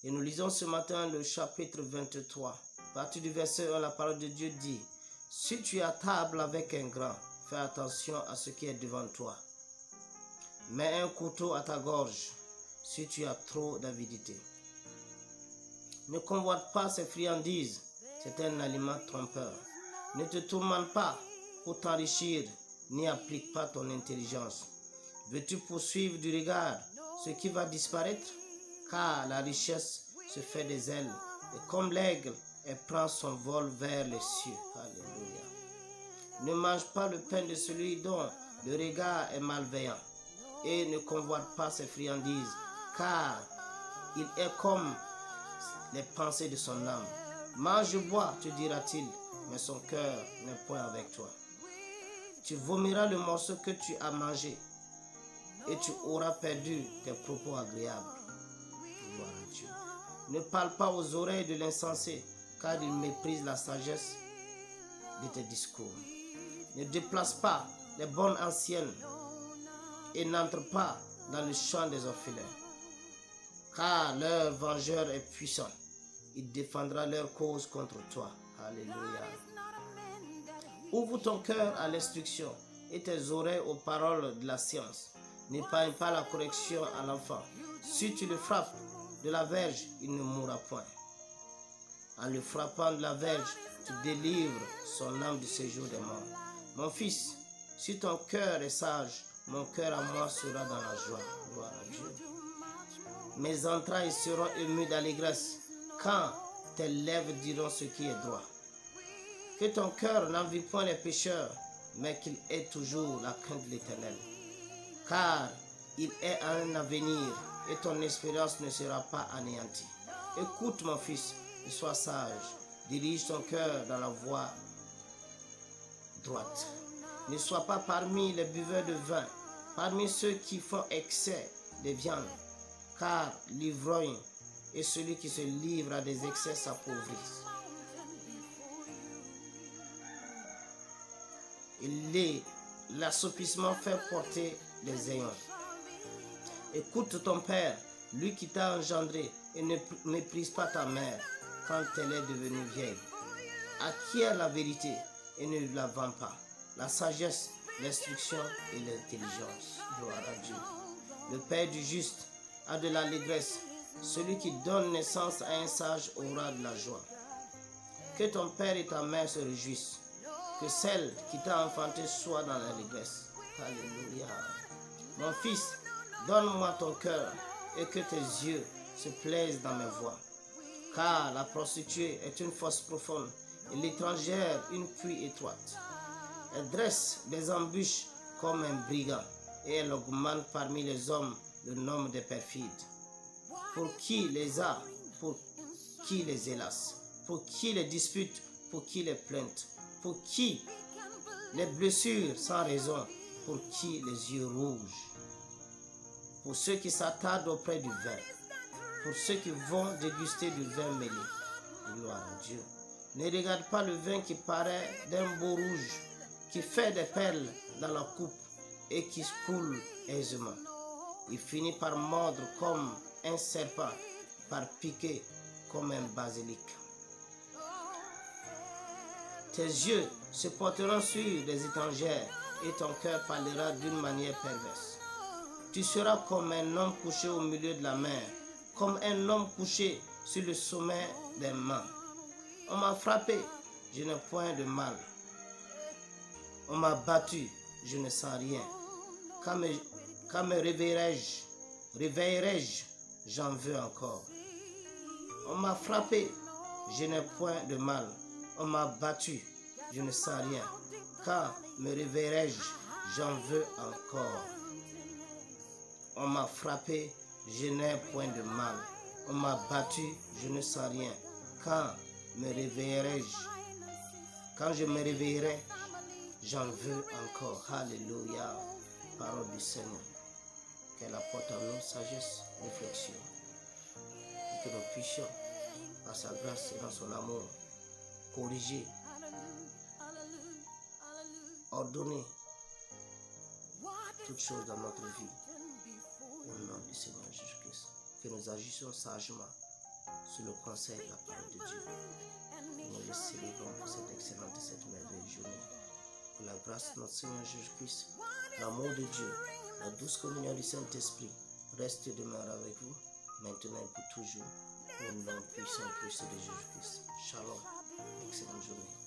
Et nous lisons ce matin le chapitre 23. À partir du verset 1, la parole de Dieu dit: si tu es à table avec un grand, fais attention à ce qui est devant toi. Mets un couteau à ta gorge si tu as trop d'avidité. Ne convoite pas ces friandises, c'est un aliment trompeur. Ne te tourmente pas pour t'enrichir, n'y applique pas ton intelligence. Veux-tu poursuivre du regard ce qui va disparaître? Car la richesse se fait des ailes, et comme l'aigle, elle prend son vol vers les cieux. Alléluia. Ne mange pas le pain de celui dont le regard est malveillant, et ne convoite pas ses friandises, car il est comme les pensées de son âme. Mange, bois, te dira-t-il, mais son cœur n'est point avec toi. Tu vomiras le morceau que tu as mangé, et tu auras perdu tes propos agréables. Gloire à Dieu. Ne parle pas aux oreilles de l'insensé, car il méprise la sagesse de tes discours. Ne déplace pas les bonnes anciennes, et n'entre pas dans le champ des orphelins, car leur vengeur est puissant. Il défendra leur cause contre toi. Alléluia. Ouvre ton cœur à l'instruction et tes oreilles aux paroles de la science. N'épargne pas la correction à l'enfant. Si tu le frappes de la verge, il ne mourra point. En le frappant de la verge, tu délivres son âme du séjour des morts. Mon fils, si ton cœur est sage, mon cœur à moi sera dans la joie. Gloire à Dieu. Mes entrailles seront émues d'allégresse quand tes lèvres diront ce qui est droit. Que ton cœur n'envie point les pécheurs, mais qu'il ait toujours la crainte de l'Éternel. Car il est un avenir et ton espérance ne sera pas anéantie. Écoute mon fils et sois sage. Dirige ton cœur dans la voie droite. Ne sois pas parmi les buveurs de vin, parmi ceux qui font excès de viande, car l'ivrogne et celui qui se livre à des excès s'appauvrissent. L'assoupissement fait porter les ayants. Écoute ton père, lui qui t'a engendré, et ne méprise pas ta mère quand elle est devenue vieille. Acquiert la vérité et ne la vends pas. La sagesse, l'instruction et l'intelligence. Gloire à Dieu. Le Père du juste a de l'allégresse. Celui qui donne naissance à un sage aura de la joie. Que ton père et ta mère se réjouissent. Que celle qui t'a enfanté soit dans l'allégresse. Alléluia. Mon fils, donne-moi ton cœur et que tes yeux se plaisent dans mes voies. Car la prostituée est une fosse profonde et l'étrangère une puits étroite. Elle dresse des embûches comme un brigand et elle augmente parmi les hommes le nombre des perfides. Pour qui les a, pour qui les hélas, pour qui les disputes, pour qui les plaintes, pour qui les blessures sans raison, pour qui les yeux rouges, pour ceux qui s'attardent auprès du vin, pour ceux qui vont déguster du vin mêlé. Gloire à Dieu. Ne regarde pas le vin qui paraît d'un beau rouge, qui fait des perles dans la coupe et qui coule aisément. Il finit par mordre comme un serpent, par piquer comme un basilic. Tes yeux se porteront sur des étrangères et ton cœur parlera d'une manière perverse. Tu seras comme un homme couché au milieu de la mer, comme un homme couché sur le sommet des mains. On m'a frappé, je n'ai point de mal. On m'a battu, je ne sens rien. Quand me réveillerai-je, j'en veux encore. On m'a frappé, je n'ai point de mal. On m'a battu, je ne sens rien. Quand me réveillerai-je, j'en veux encore. On m'a frappé, je n'ai point de mal. On m'a battu, je ne sens rien. Quand me réveillerai-je? Quand je me réveillerai, j'en veux encore. Alléluia. Parole du Seigneur. Qu'elle apporte à nous sagesse, réflexion. Et que nous puissions, par sa grâce et dans son amour, corriger, ordonner toutes choses dans notre vie. Au nom du Seigneur Jésus-Christ. Que nous agissions sagement sous le conseil de la parole de Dieu. Nous le célébrons pour cette excellente et cette merveilleuse journée. Pour la grâce de notre Seigneur Jésus-Christ, l'amour de Dieu, la douce communion du Saint-Esprit reste et demeure avec vous, maintenant et pour toujours, au nom puissant et précieux de Jésus-Christ. Shalom, excellente journée.